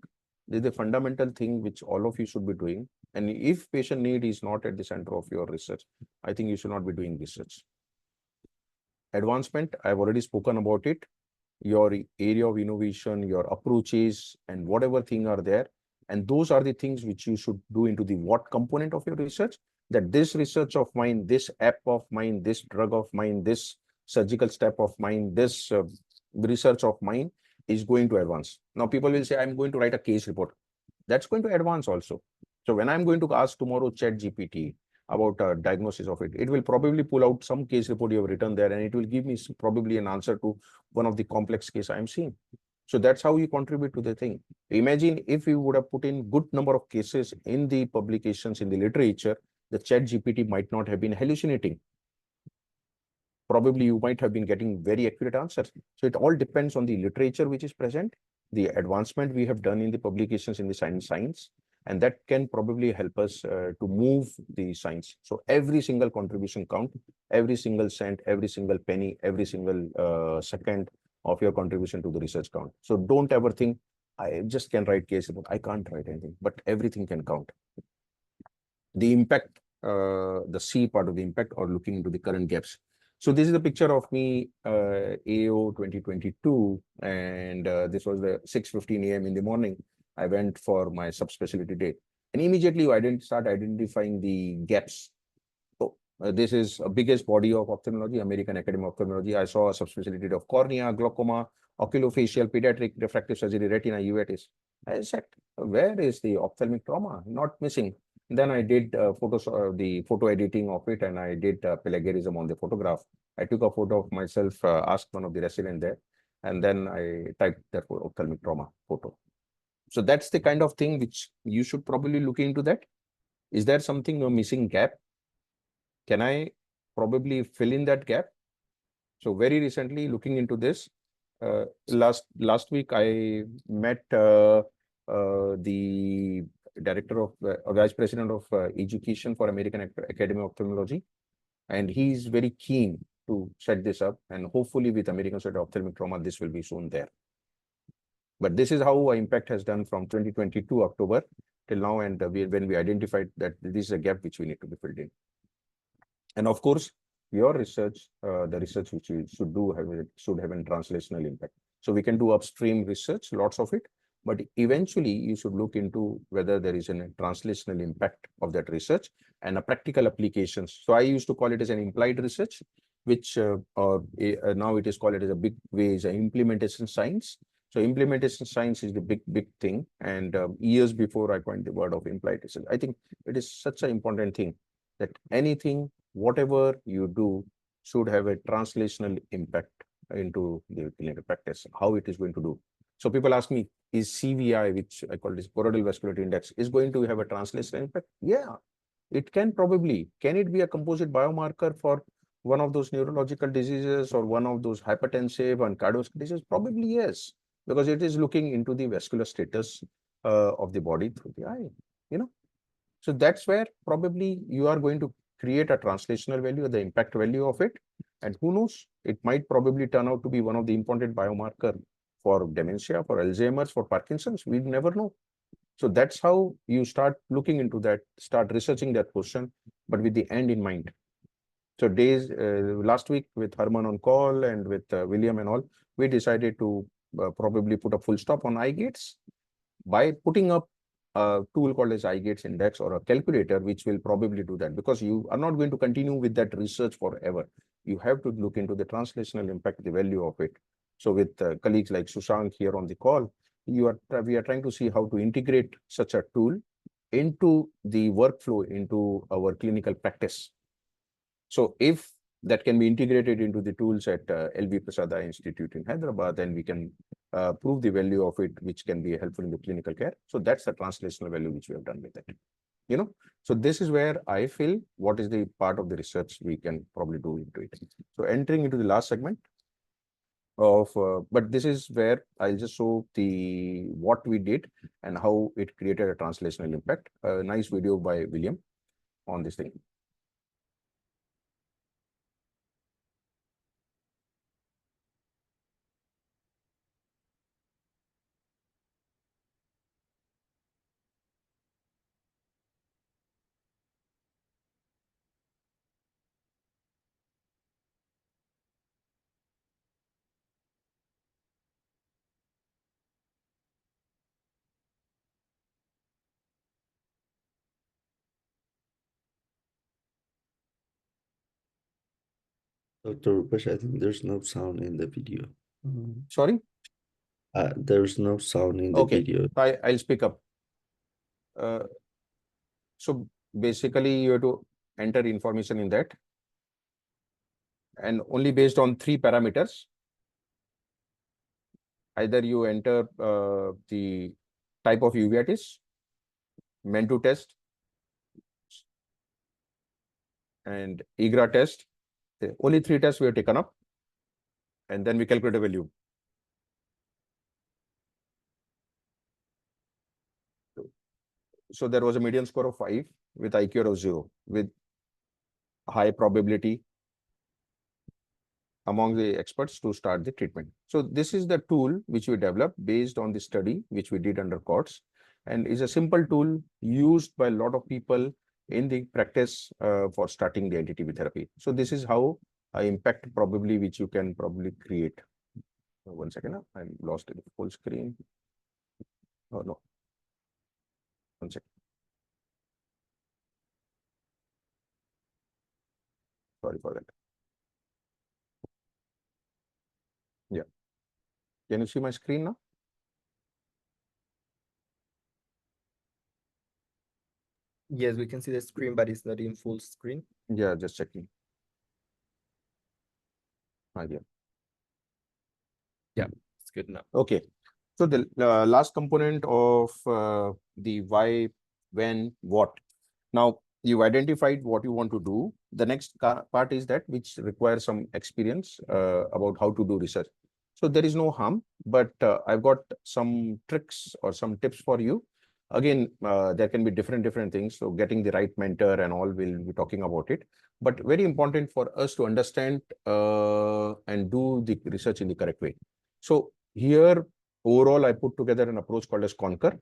this is the fundamental thing which all of you should be doing. And if patient need is not at the center of your research, I think you should not be doing research. Advancement, I've already spoken about it. Your area of innovation, your approaches, and whatever thing are there. And those are the things which you should do into the what component of your research, that this research of mine, this app of mine, this drug of mine, this surgical step of mine, this research of mine is going to advance. Now people will say, I'm going to write a case report. That's going to advance also. So when I'm going to ask tomorrow ChatGPT about a diagnosis of it, it will probably pull out some case report you have written there, and it will give me probably an answer to one of the complex case I'm seeing. So that's how you contribute to the thing. Imagine if you would have put in good number of cases in the publications, in the literature, the ChatGPT might not have been hallucinating. Probably you might have been getting very accurate answers. So it all depends on the literature which is present, the advancement we have done in the publications in the science, and that can probably help us to move the science. So every single contribution count, every single cent, every single penny, every single second of your contribution to the research count. So don't ever think, I just can write case report. I can't write anything, but everything can count. The impact, the C part of the impact, or looking into the current gaps. So this is a picture of me, AO 2022, and this was the 6:15 a.m. in the morning. I went for my subspecialty day, and immediately I didn't start identifying the gaps. So this is a biggest body of ophthalmology, American Academy of Ophthalmology. I saw a subspecialty of cornea, glaucoma, oculofacial, pediatric, refractive surgery, retina, uveitis. I said, where is the ophthalmic trauma? Not missing. Then I did photos, the photo editing of it, and I did plagiarism on the photograph. I took a photo of myself, asked one of the resident there, and then I typed that ophthalmic trauma photo. So that's the kind of thing which you should probably look into that. Is there something, a missing gap? Can I probably fill in that gap? So very recently looking into this, last week I met the director of vice president of education for American Academy of Ophthalmology, and he's very keen to set this up, and hopefully with American Society of Ophthalmic Trauma this will be soon there. But this is how impact has done from 2022 October till now, and when we identified that this is a gap which we need to be filled in. And of course, your research, the research which you should do should have a translational impact. So we can do upstream research, lots of it, but eventually you should look into whether there is a translational impact of that research and a practical applications. So I used to call it as an implied research. which now it is called it as a big way is implementation science. So implementation science is the big thing. And years before I coined the word of implementation, I think it is such an important thing that anything, whatever you do, should have a translational impact into the clinical practice, how it is going to do. So people ask me, is CVI, which I call this choroidal vascularity index, is going to have a translational impact? Yeah, it can probably. Can it be a composite biomarker for one of those neurological diseases or one of those hypertensive and cardiovascular diseases? Probably yes, because it is looking into the vascular status of the body through the eye, you know. So that's where probably you are going to create a translational value, the impact value of it. And who knows, it might probably turn out to be one of the important biomarker for dementia, for Alzheimer's, for Parkinson's. We never know. So that's how you start looking into that, start researching that question, but with the end in mind. So last week with Herman on call and with William and all, we decided to probably put a full stop on eye gates by putting up a tool called as eye gates index or a calculator, which will probably do that, because you are not going to continue with that research forever. You have to look into the translational impact, the value of it. So with colleagues like Shushank here on the call, we are trying to see how to integrate such a tool into the workflow, into our clinical practice. So if that can be integrated into the tools at LV Prasad Eye Institute in Hyderabad, then we can prove the value of it, which can be helpful in the clinical care. So that's the translational value which we have done with it. You know, so this is where I feel what is the part of the research we can probably do into it. So entering into the last segment of, but this is where I'll just show the what we did and how it created a translational impact. A nice video by William on this thing. Dr. Rupesh, I think there's no sound in the video. Sorry? There's no sound in the Okay, video. I'll speak up. So basically, you have to enter information in that, and only based on 3 parameters. Either you enter the type of uveitis, Mentu test, and IGRA test. The only 3 tests we have taken up, and then we calculate a value. So there was a median score of 5 with IQ of 0, with high probability among the experts to start the treatment. So this is the tool which we developed based on the study which we did under COTS, and is a simple tool used by a lot of people in the practice for starting the anti-TB therapy. So this is how impact probably which you can probably create. 1 second, I lost the full screen. Oh no. 1 second. Sorry for that. Yeah. Can you see my screen now? Yes, we can see the screen, but it's not in full screen. Yeah, just checking. Yeah. Yeah, it's good now. Okay. So the last component of the why, when, what. Now you've identified what you want to do. The next part is that which requires some experience about how to do research. So there is no harm, but I've got some tricks or some tips for you. Again, there can be different things. So getting the right mentor and all, we'll be talking about it. But very important for us to understand and do the research in the correct way. So here, overall, I put together an approach called as Conquer.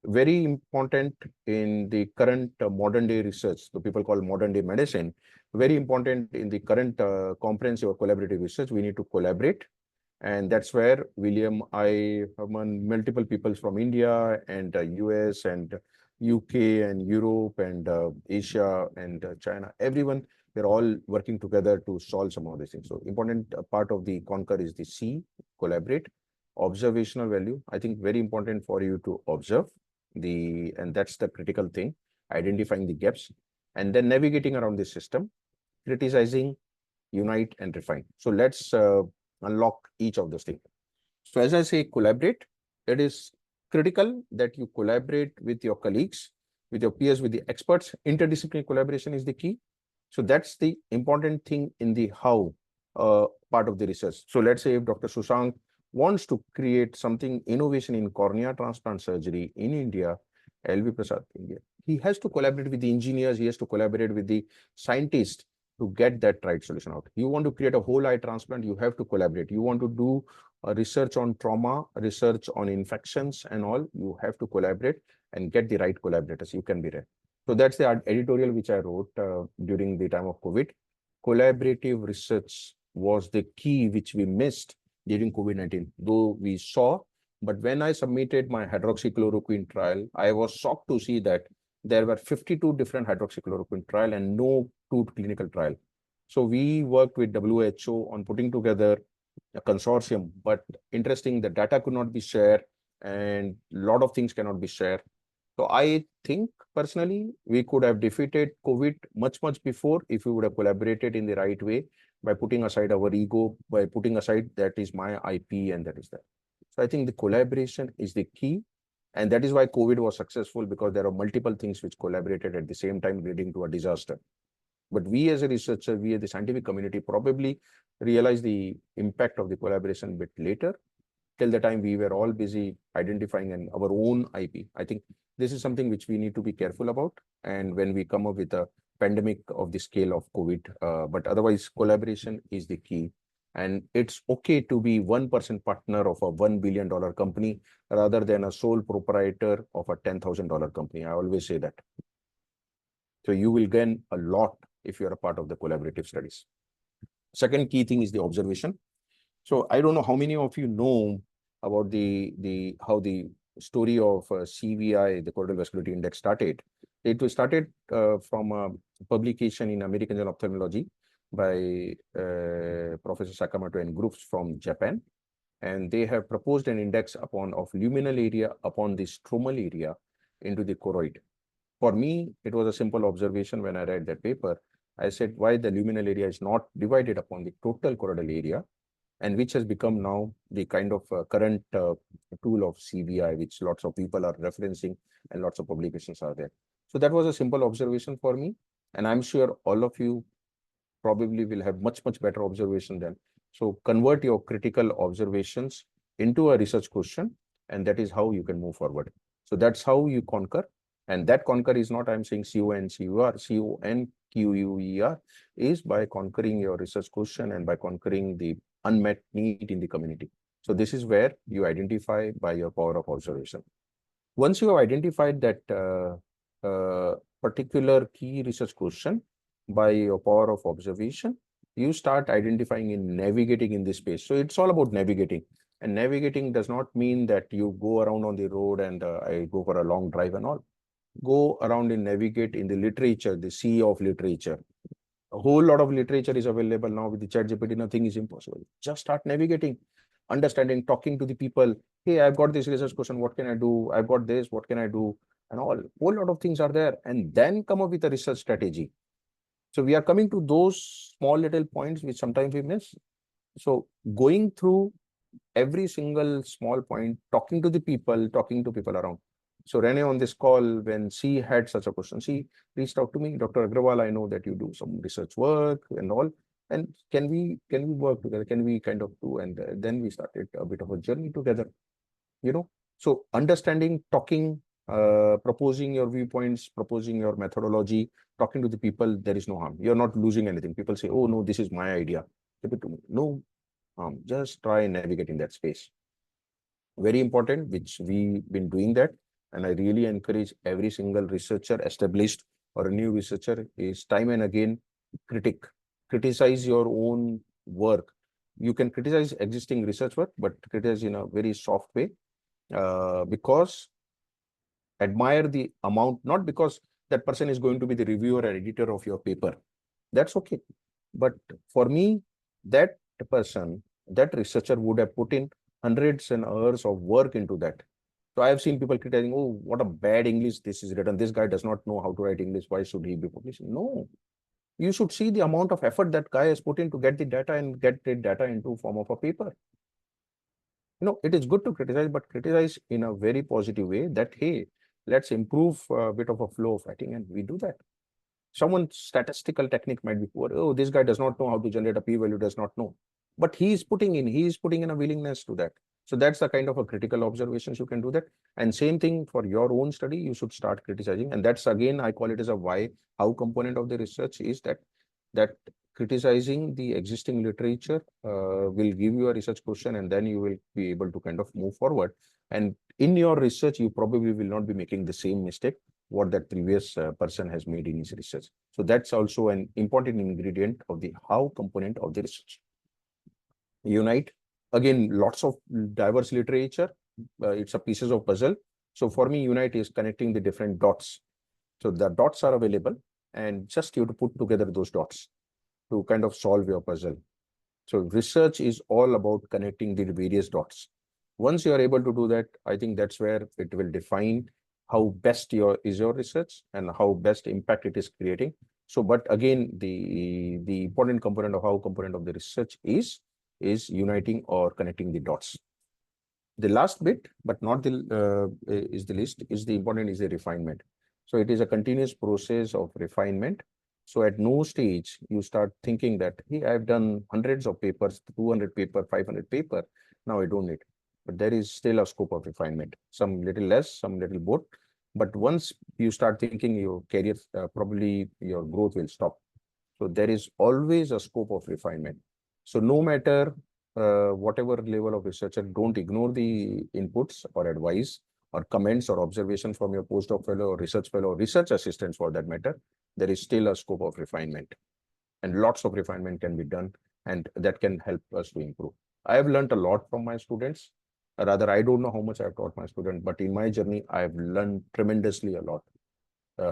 Very important in the current modern day research, so people call modern day medicine. Very important in the current comprehensive or collaborative research. We need to collaborate. And that's where William, I, Herman, multiple people from India and US and UK and Europe and Asia and China, everyone, we're all working together to solve some of these things. So important part of the Conquer is the C, collaborate, observational value. I think very important for you to observe and that's the critical thing, identifying the gaps and then navigating around the system, criticizing, unite and refine. So let's unlock each of those things. So as I say, collaborate, it is critical that you collaborate with your colleagues, with your peers, with the experts. Interdisciplinary collaboration is the key. So that's the important thing in the how part of the research. So let's say if Dr. Susank wants to create something innovation in cornea transplant surgery in India, LV Prasad, India, he has to collaborate with the engineers, he has to collaborate with the scientists to get that right solution out. You want to create a whole eye transplant, you have to collaborate. You want to do research on trauma, research on infections and all, you have to collaborate and get the right collaborators. You can be there. So that's the editorial which I wrote during the time of COVID. Collaborative research was the key which we missed during COVID-19, though we saw. But when I submitted my hydroxychloroquine trial, I was shocked to see that there were 52 different hydroxychloroquine trial and no two clinical trial. So we worked with WHO on putting together a consortium, but interesting, the data could not be shared and a lot of things cannot be shared. So I think personally, we could have defeated COVID much, much before if we would have collaborated in the right way by putting aside our ego, by putting aside that is my IP and that is that. So I think the collaboration is the key. And that is why COVID was successful, because there are multiple things which collaborated at the same time, leading to a disaster. But we as a researcher, we as the scientific community probably realized the impact of the collaboration a bit later. Till the time we were all busy identifying our own IP. I think this is something which we need to be careful about. And when we come up with a pandemic of the scale of COVID, but otherwise collaboration is the key. And it's okay to be 1% partner of a $1 billion company rather than a sole proprietor of a $10,000 company. I always say that. So you will gain a lot if you're a part of the collaborative studies. Second key thing is the observation. So I don't know how many of you know about how the story of CVI, the Choroidal Vascularity Index, started. It was started from a publication in American Journal of Ophthalmology by Professor Sakamoto and groups from Japan. And they have proposed an index of luminal area upon the stromal area into the choroid. For me, it was a simple observation when I read that paper. I said, why the luminal area is not divided upon the total choroidal area, and which has become now the kind of current tool of CBI, which lots of people are referencing and lots of publications are there. So that was a simple observation for me. And I'm sure all of you probably will have much, much better observation than. So convert your critical observations into a research question, and that is how you can move forward. So that's how you conquer. And that conquer is not, I'm saying CONQUR, CONQUER, is by conquering your research question and by conquering the unmet need in the community. So this is where you identify by your power of observation. Once you have identified that particular key research question by your power of observation, you start identifying and navigating in this space. So it's all about navigating. And navigating does not mean that you go around on the road and I go for a long drive and all. Go around and navigate in the literature, the sea of literature. A whole lot of literature is available now with the ChatGPT. Nothing is impossible. Just start navigating, understanding, talking to the people. Hey, I've got this research question. What can I do? I've got this. What can I do? And all. Whole lot of things are there. And then come up with a research strategy. So we are coming to those small little points which sometimes we miss. So going through every single small point, talking to people around. So Rene on this call, when she had such a question, she reached out to me, Dr. Agrawal, I know that you do some research work and all, and can we work together? Can we kind of do? And then we started a bit of a journey together, you know. So understanding, talking, proposing your viewpoints, proposing your methodology, talking to the people, there is no harm. You're not losing anything. People say, oh no, this is my idea. Give it to me. No, just try and navigate in that space. Very important, which we've been doing that. And I really encourage every single researcher, established or a new researcher, is time and again criticize your own work. You can criticize existing research work, but criticize in a very soft way, because admire the amount, not because that person is going to be the reviewer or editor of your paper. That's okay. But for me, that person, that researcher would have put in hundreds and hours of work into that. So I have seen people criticizing, oh, what a bad English this is written. This guy does not know how to write English. Why should he be published? No, you should see the amount of effort that guy has put in to get the data and get the data into form of a paper. It is good to criticize, but criticize in a very positive way that, hey, let's improve a bit of a flow of writing, and we do that. Someone's statistical technique might be poor. Oh, this guy does not know how to generate a p-value, does not know. But he is putting in a willingness to that. So that's the kind of a critical observations you can do that. And same thing for your own study, you should start criticizing. And that's again, I call it as a how component of the research is that criticizing the existing literature will give you a research question, and then you will be able to kind of move forward. And in your research, you probably will not be making the same mistake what that previous person has made in his research. So that's also an important ingredient of the how component of the research. Unite, again, lots of diverse literature. It's a pieces of puzzle. So for me, Unite is connecting the different dots. So the dots are available, and just you have to put together those dots to kind of solve your puzzle. So research is all about connecting the various dots. Once you are able to do that, I think that's where it will define how best your research and how best impact it is creating. So, but again, the important component of how component of the research is uniting or connecting the dots. The last bit, but not the is the least, is the important is the refinement. So it is a continuous process of refinement. So at no stage you start thinking that, hey, I've done hundreds of papers, 200 paper, 500 paper. Now I don't need. But there is still a scope of refinement. Some little less, some little both. But once you start thinking your career, probably your growth will stop. So there is always a scope of refinement. So no matter whatever level of researcher, don't ignore the inputs or advice or comments or observation from your postdoc fellow or research assistants for that matter. There is still a scope of refinement, and lots of refinement can be done, and that can help us to improve. I have learned a lot from my students. Rather, I don't know how much I've taught my students, but in my journey, I've learned tremendously a lot.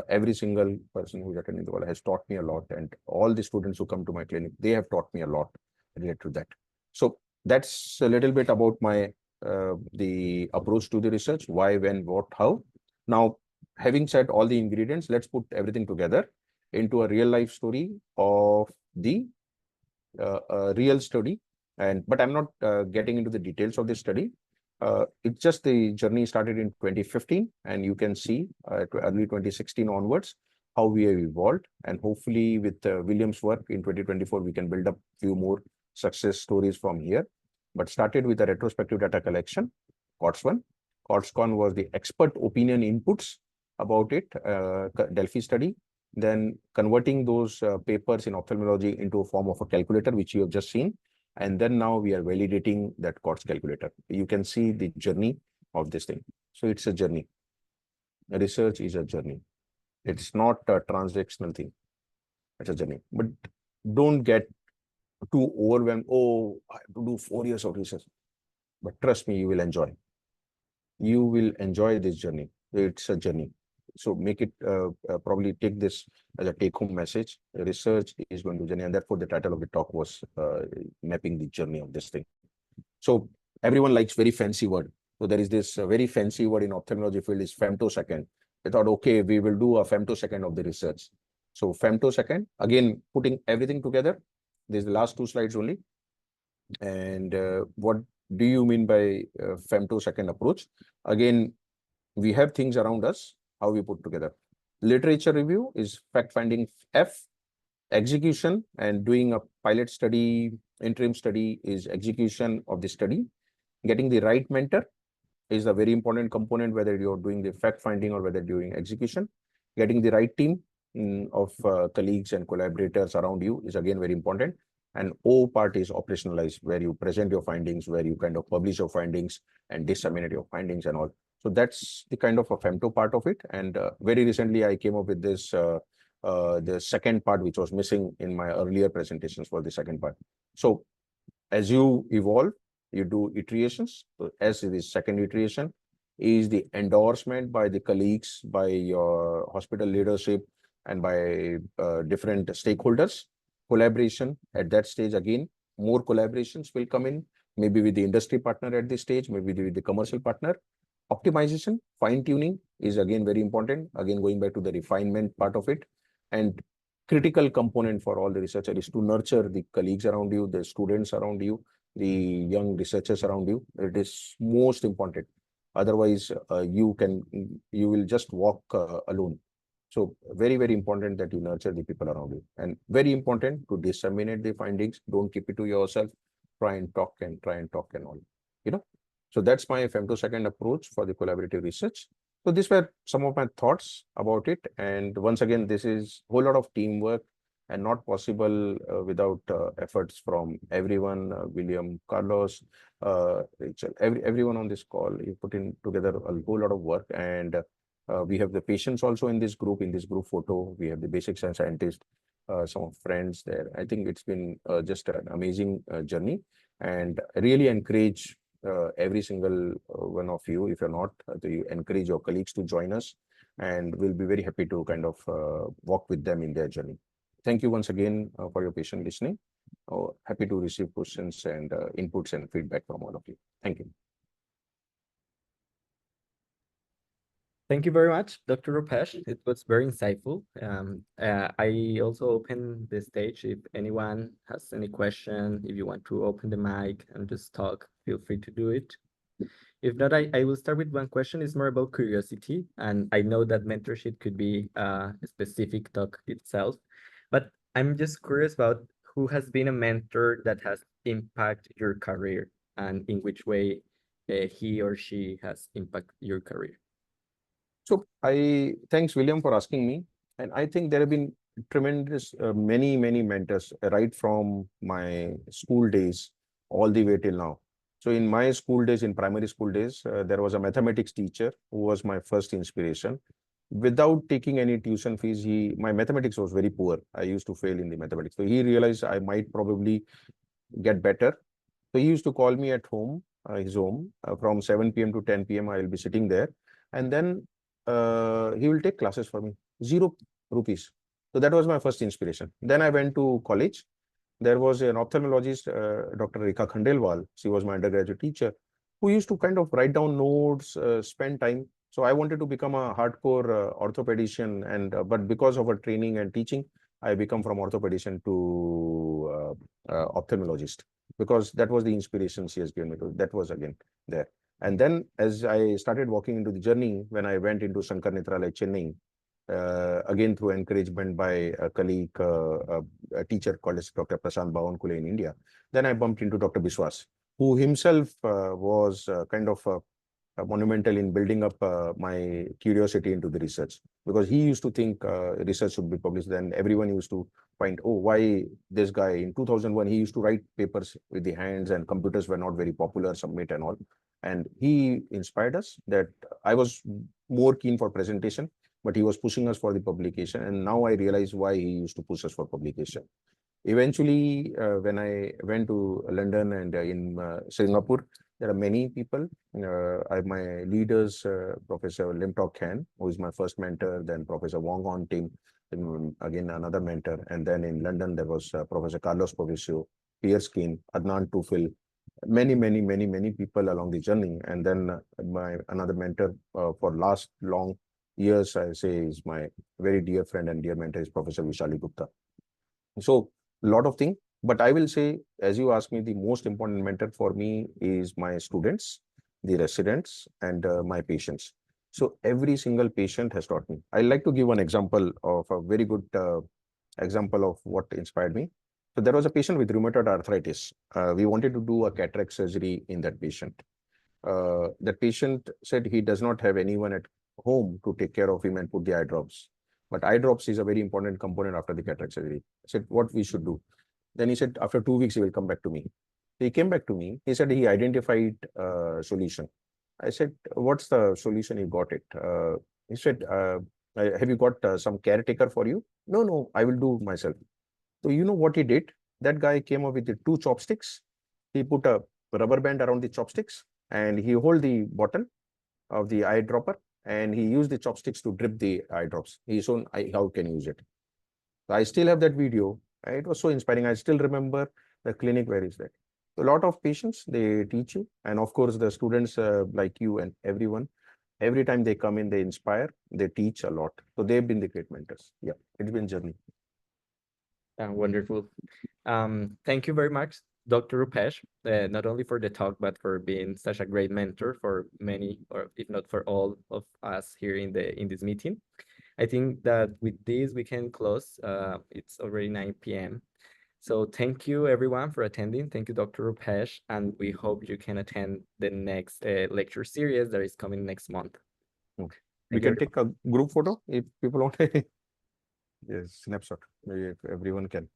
Every single person who's attending the world has taught me a lot, and all the students who come to my clinic, they have taught me a lot related to that. So that's a little bit about my the approach to the research: why, when, what, how. Now, having said all the ingredients, let's put everything together into a real life story of the real study. But I'm not getting into the details of this study. It's just the journey started in 2015, and you can see early 2016 onwards how we have evolved. And hopefully with William's work in 2024, we can build up few more success stories from here. But started with a retrospective data collection, COTS1. COTSCon was the expert opinion inputs about it, Delphi study. Then converting those papers in ophthalmology into a form of a calculator, which you have just seen. And then now we are validating that COTS calculator. You can see the journey of this thing. So it's a journey. Research is a journey. It's not a transactional thing. It's a journey. But don't get too overwhelmed. Oh, I have to do 4 years of research. But trust me, you will enjoy. You will enjoy this journey. It's a journey. So make it, probably take this as a take-home message. Research is going to journey, and therefore the title of the talk was mapping the journey of this thing. So everyone likes very fancy word. So there is this very fancy word in ophthalmology field is femtosecond. I thought, okay, we will do a femtosecond of the research. So femtosecond, again, putting everything together. This is the last 2 slides only. And what do you mean by femtosecond approach? Again, we have things around us, how we put together. Literature review is fact-finding F. Execution and doing a pilot study, interim study is execution of the study. Getting the right mentor is a very important component, whether you're doing the fact-finding or whether doing execution. Getting the right team of colleagues and collaborators around you is again very important. And O part is operationalize, where you present your findings, where you kind of publish your findings and disseminate your findings and all. So that's the kind of a femto part of it. And very recently, I came up with this, the second part, which was missing in my earlier presentations for the second part. So as you evolve, you do iterations. So S is the second iteration. is the endorsement by the colleagues, by your hospital leadership, and by different stakeholders. Collaboration at that stage, again, more collaborations will come in, maybe with the industry partner at this stage, maybe with the commercial partner. Optimization, fine tuning is again very important. Again, going back to the refinement part of it. And critical component for all the researcher is to nurture the colleagues around you, the students around you, the young researchers around you. It is most important. Otherwise, you will just walk alone. So very, very important that you nurture the people around you, and very important to disseminate the findings. Don't keep it to yourself. Try and talk and all, you know. So that's my femtosecond approach for the collaborative research. So these were some of my thoughts about it. And once again, this is a whole lot of teamwork and not possible without efforts from everyone, William, Carlos, Rachel, everyone on this call. You put in together a whole lot of work, and we have the patients also in this group photo. We have the basic science scientists, some of friends there. I think it's been just an amazing journey, and I really encourage every single one of you, if you're not, to encourage your colleagues to join us, and we'll be very happy to kind of walk with them in their journey. Thank you once again for your patient listening. Happy to receive questions and inputs and feedback from all of you. Thank you. Thank you very much, Dr. Rupesh. It was very insightful. I also open the stage if anyone has any question. If you want to open the mic and just talk, feel free to do it. If not, I will start with one question. It's more about curiosity. And I know that mentorship could be a specific talk itself, but I'm just curious about who has been a mentor that has impacted your career, and in which way he or she has impacted your career. So thanks, William, for asking me. And I think there have been tremendous, many mentors right from my school days all the way till now. So in my school days, in primary school days, there was a mathematics teacher who was my first inspiration. Without taking any tuition fees, my mathematics was very poor. I used to fail in the mathematics. So he realized I might probably get better. So he used to call me at home, his home, from 7 p.m. to 10 p.m. I will be sitting there. And then he will take classes for me, 0 rupees. So that was my first inspiration. Then I went to college. There was an ophthalmologist, Dr. Rekha Khandelwal. She was my undergraduate teacher, who used to kind of write down notes, spend time. So I wanted to become a hardcore orthopedician, and but because of her training and teaching, I become from orthopedician to ophthalmologist, because that was the inspiration she has given me. That was again there. And then as I started walking into the journey, when I went into Sankar Netralaya, Chennai, again through encouragement by a colleague, a teacher called as Dr. Prashant Bhawankule in India, then I bumped into Dr. Biswas, who himself was kind of monumental in building up my curiosity into the research, because he used to think research should be published. Then everyone used to find, oh, why this guy in 2001, he used to write papers with the hands, and computers were not very popular, submit and all. And he inspired us that I was more keen for presentation, but he was pushing us for the publication. And now I realize why he used to push us for publication. Eventually, when I went to London and in Singapore, there are many people. My leaders, Professor Lim Tok Khan, who is my first mentor, then Professor Wong On Tim, again another mentor. And then in London, there was Professor Carlos Provisio, Pierre Skin, Adnan Tufil, many people along the journey. And then my another mentor for last long years, I say, is my very dear friend and dear mentor is Professor Vishali Gupta. So a lot of things, but I will say, as you asked me, the most important mentor for me is my students, the residents, and my patients. So every single patient has taught me. I like to give one example of a very good example of what inspired me. So there was a patient with rheumatoid arthritis. We wanted to do a cataract surgery in that patient. That patient said he does not have anyone at home to take care of him and put the eye drops. But eye drops is a very important component after the cataract surgery. I said, what we should do? Then he said, after 2 weeks, he will come back to me. He came back to me. He said he identified a solution. I said, what's the solution? He got it. He said, have you got some caretaker for you? No, I will do myself. So you know what he did? That guy came up with the 2 chopsticks. He put a rubber band around the chopsticks and he hold the bottle. of the eyedropper, and he used the chopsticks to drip the eye drops. He shown how can use it. So I still have that video. It was so inspiring. I still remember the clinic where is that. A lot of patients, they teach you, and of course the students like you and everyone, every time they come in, they inspire, they teach a lot. So they've been the great mentors. Yeah, it's been a journey. Wonderful. Thank you very much, Dr. Rupesh, not only for the talk, but for being such a great mentor for many, or if not for all of us here in this meeting. I think that with this we can close. It's already 9 p.m. So thank you everyone for attending. Thank you, Dr. Rupesh, and we hope you can attend the next lecture series that is coming next month. Okay. We Thank you, can take a group photo if people want. Yes, snapshot. If everyone can.